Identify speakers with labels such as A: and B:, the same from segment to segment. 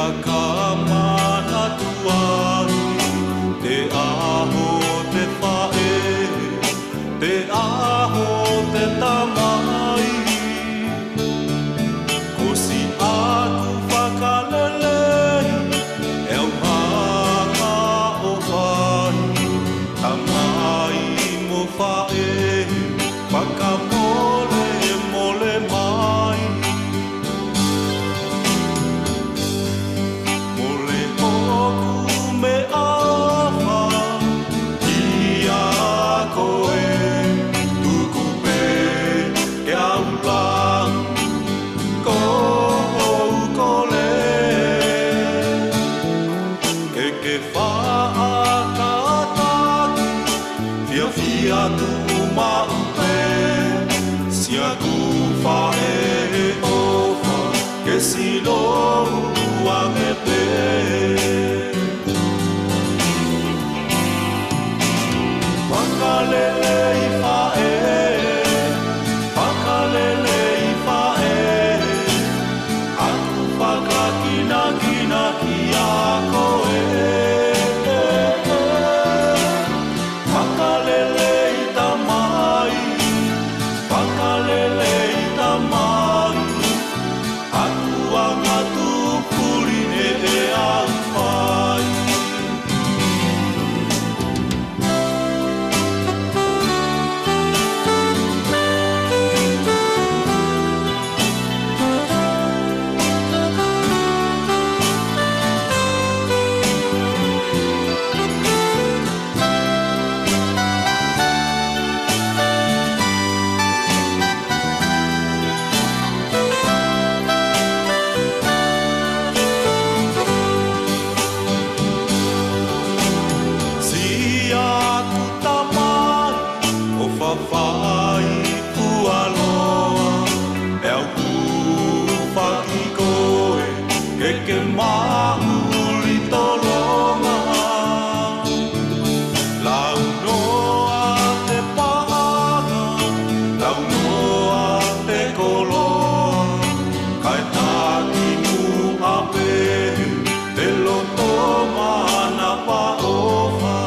A: akamana tuai, te aho te whae, te aho te tamai. Ko si aku whakalelei, e au haka o whai, tamai mo whae, whakamole mole mai. Fia tu maupe, si aku fae ofa, ke si lo uangepe. Whakalele I fae, whakalele I fae, aku whakakina kina ki a koe. Whai pualoa, e au kuwhaki koe, ke mahuri tolonga. Lau noa te paanga, lau noa te koloa, kai taki mu apehu, te loto mana paofa.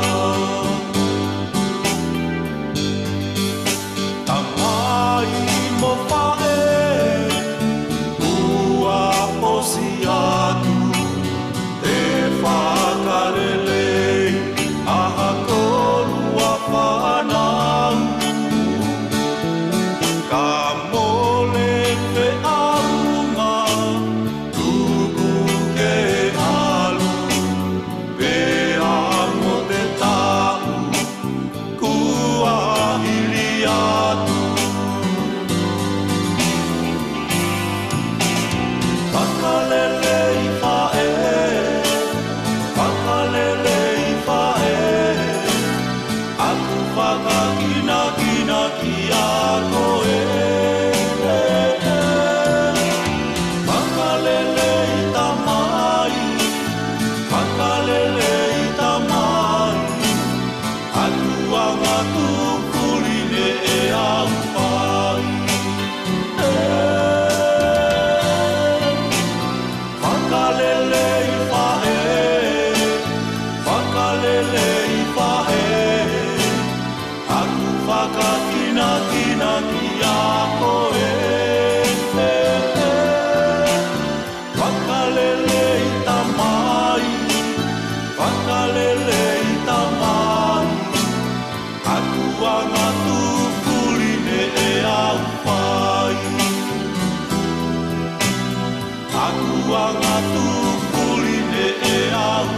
B: Aku ang atu puline e au